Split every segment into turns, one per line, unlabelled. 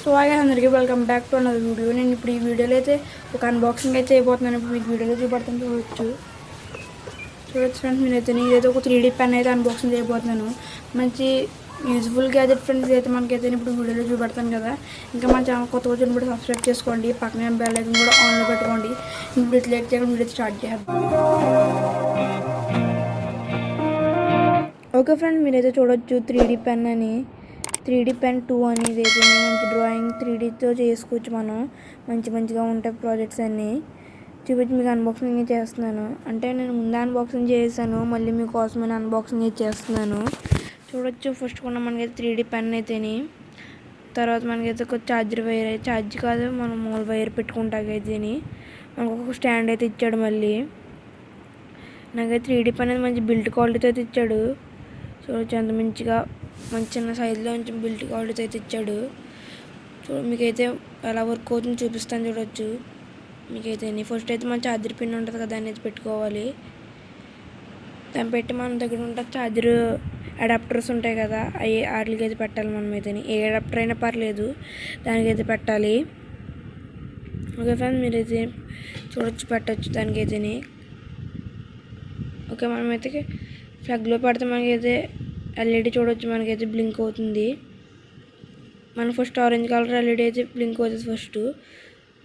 So hi అందరికీ welcome back to another video. నేను ఇప్పుడు ఈ వీడియోలో అయితే ఒక అన్బాక్సింగ్ అయితే చేయబోతున్నాను. ఇప్పుడు మీకు వీడియోలో చూపడతాను, చూడొచ్చు ఫ్రెండ్స్. నేనైతే ఒక 3D పెన్ అయితే అన్బాక్సింగ్ చేయబోతున్నాను. మంచి యూజ్ఫుల్ గ్యాజెట్ ఫ్రెండ్స్ అయితే మనకైతే ఇప్పుడు వీడియోలో చూపెడతాను కదా. ఇంకా మన ఛానల్ కొత్త వచ్చిన కూడా సబ్స్క్రైబ్ చేసుకోండి, పక్కనే బెల్ ఐకాన్ కూడా ఆన్లో పెట్టుకోండి. ఇప్పుడు ఇట్లా చేయడం వీడియో స్టార్ట్ చేద్దాం. ఓకే ఫ్రెండ్స్, మీరైతే చూడొచ్చు 3D పెన్ అని, 3D పెన్ 2 అనేది అయితే మంచి డ్రాయింగ్ 3Dతో చేసుకోవచ్చు. మనం మంచిగా ఉంటాయి ప్రాజెక్ట్స్ అన్నీ చూపించి మీకు అన్బాక్సింగ్ చేస్తున్నాను. అంటే నేను ముందే అన్బాక్సింగ్ చేశాను, మళ్ళీ మీకోసమని అన్బాక్సింగ్ చేస్తున్నాను. చూడొచ్చు ఫస్ట్ కొన్న మనకైతే 3D పెన్ అయితేని, తర్వాత మనకైతే ఒక ఛార్జర్ వైర్, ఛార్జ్ కాదు మనం మూల వైర్ పెట్టుకుంటాకైతేని మనకు ఒక స్టాండ్ అయితే ఇచ్చాడు. మళ్ళీ నాకైతే 3D పెన్ అనేది మంచి బిల్డ్ క్వాలిటీతో అయితే ఇచ్చాడు. చూడొచ్చు ఎంత మంచిగా మంచి చిన్న సైజులో కొంచెం బిల్డ్ క్వాలిటీ అయితే ఇచ్చాడు. మీకైతే ఎలా వర్క్ అవుతుందో చూపిస్తాను. చూడొచ్చు మీకైతే ఫస్ట్ అయితే మన ఛార్జర్ పిన్ ఉంటుంది కదా, దాన్ని అయితే పెట్టుకోవాలి. దాన్ని పెట్టి మన దగ్గర ఉంటే ఛార్జర్ అడాప్టర్స్ ఉంటాయి కదా, అవి వాటికి అయితే పెట్టాలి. మనమైతే ఏ అడాప్టర్ అయినా పర్లేదు, దానికైతే పెట్టాలి. ఓకే ఫ్రెండ్స్, మీరైతే చూడొచ్చు పెట్టచ్చు దానికైతే. ఓకే, మనమైతే ప్లగ్లో పెడితే మనకైతే ఎల్ఈడి చూడొచ్చు, మనకైతే బ్లింక్ అవుతుంది. మనం ఫస్ట్ ఆరెంజ్ కలర్ ఎల్ఈడి అయితే బ్లింక్ అవుతుంది ఫస్ట్.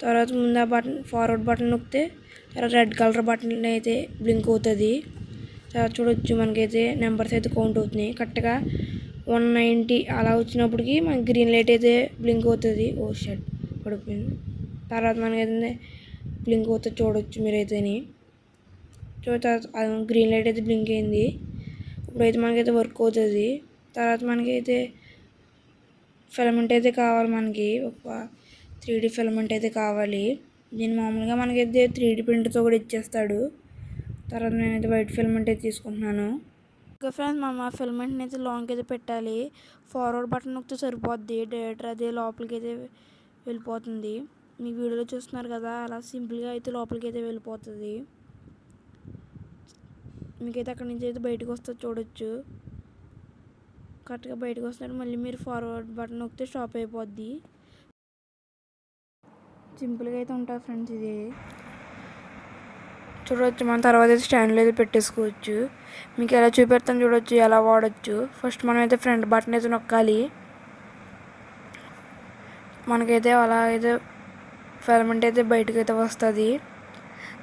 తర్వాత ముందు ఆ బటన్ ఫార్వర్డ్ బటన్ నొక్కితే తర్వాత రెడ్ కలర్ బటన్ అయితే బ్లింక్ అవుతుంది. తర్వాత చూడొచ్చు మనకైతే నెంబర్స్ అయితే కౌంట్ అవుతున్నాయి. కరెక్ట్గా 190 అలా వచ్చినప్పటికి మనకి గ్రీన్ లైట్ అయితే బ్లింక్ అవుతుంది. ఓ షట్ పడిపోయింది. తర్వాత మనకైతే బ్లింక్ అవుతుంది చూడొచ్చు మీరైతే. తర్వాత గ్రీన్ లైట్ అయితే బ్లింక్ అయింది. ఇప్పుడైతే మనకైతే వర్క్ అవుతుంది. తర్వాత మనకైతే ఫిలమెంట్ అయితే కావాలి, మనకి ఒక 3D ఫిలమెంట్ అయితే కావాలి. దీన్ని మామూలుగా మనకైతే 3D ప్రింట్తో కూడా ఇచ్చేస్తాడు. తర్వాత నేనైతే వైట్ ఫిలమెంట్ అయితే తీసుకుంటున్నాను. ఓకే ఫ్రెండ్స్, మనం ఆ ఫిలమెంట్ని అయితే లాంగ్ అయితే పెట్టాలి. ఫార్వర్డ్ బటన్ నొక్కితే సరిపోద్ది, డైరెక్టర్ అదే లోపలికి అయితే వెళ్ళిపోతుంది. మీ వీడియోలో చూస్తున్నారు కదా, అలా సింపుల్గా అయితే లోపలికి అయితే వెళ్ళిపోతుంది. మీకైతే అక్కడి నుంచి అయితే బయటకు వస్తుంది చూడొచ్చు. కరెక్ట్గా బయటకు వస్తాడు. మళ్ళీ మీరు ఫార్వర్డ్ బటన్ నొక్కితే స్టాప్ అయిపోద్ది. సింపుల్గా అయితే ఉంటుంది ఫ్రెండ్స్ ఇది. చూడవచ్చు మన తర్వాత అయితే స్టాండ్లో అయితే పెట్టేసుకోవచ్చు. మీకు ఎలా చూపెడతాను చూడొచ్చు, ఎలా వాడచ్చు. ఫస్ట్ మనం అయితే ఫ్రంట్ బటన్ అయితే నొక్కాలి. మనకైతే అలా అయితే ఫిలమెంట్ అయితే బయటకు అయితే వస్తుంది.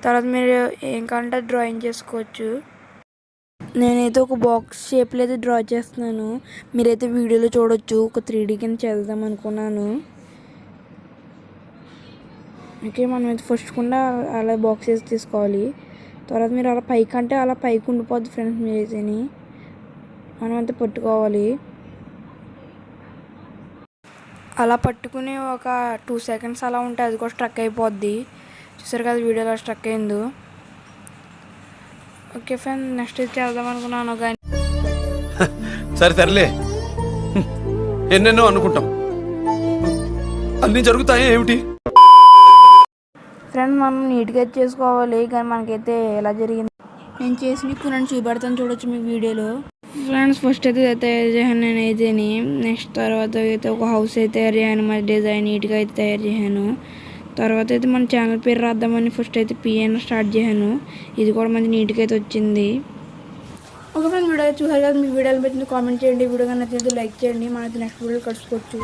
తర్వాత మీరు ఏం కావాలంటే డ్రాయింగ్ చేసుకోవచ్చు. నేనైతే ఒక బాక్స్ షేప్లో అయితే డ్రా చేస్తున్నాను. మీరైతే వీడియోలో చూడొచ్చు. ఒక 3D కింద చేద్దాం అనుకున్నాను. ఓకే, మనం అయితే ఫస్ట్ కూడా అలా బాక్స్ వేసి తీసుకోవాలి. తర్వాత మీరు అలా పైకి అంటే అలా పైకి ఉండిపోద్ది ఫ్రెండ్స్. మీరైతే మనం అంతా పట్టుకోవాలి. అలా పట్టుకుని ఒక 2 సెకండ్స్ అలా ఉంటే అది కూడా స్ట్రక్ అయిపోద్ది. చూసారు కదా వీడియోలో స్ట్రక్ అయిందో. ఓకే ఫ్రెండ్, నెక్స్ట్ ఇది చేద్దాం అనుకున్నాను కానీ
సరేలే, ఎన్నెన్నో అనుకుంటాం, అన్నీ జరుగుతాయి ఏమిటి
ఫ్రెండ్. మనం నీట్గా చేసుకోవాలి, కానీ మనకైతే ఎలా జరిగింది నేను చేసి నన్ను చూపెడతాను చూడొచ్చు మీ వీడియోలో. ఫ్రెండ్స్, ఫస్ట్ అయితే తయారు చేశాను నేనైతే. నెక్స్ట్ తర్వాత అయితే ఒక హౌస్ అయితే తయారు చేశాను, మరి డిజైన్ నీట్గా అయితే తయారు చేశాను. తర్వాత అయితే మన ఛానల్ పేరు రాద్దామని ఫస్ట్ అయితే పిఎన్ స్టార్ట్ చేశాను. ఇది కూడా మంచి నీట్గా అయితే వచ్చింది. ఒక ఫ్రెండ్, వీడియో చూసారు కదా, మీ వీడియోలు పెట్టింది కామెంట్ చేయండి. వీడియో కానీ నచ్చితే లైక్ చేయండి. మనకి నెక్స్ట్ వీడియో కలుసుకోవచ్చు.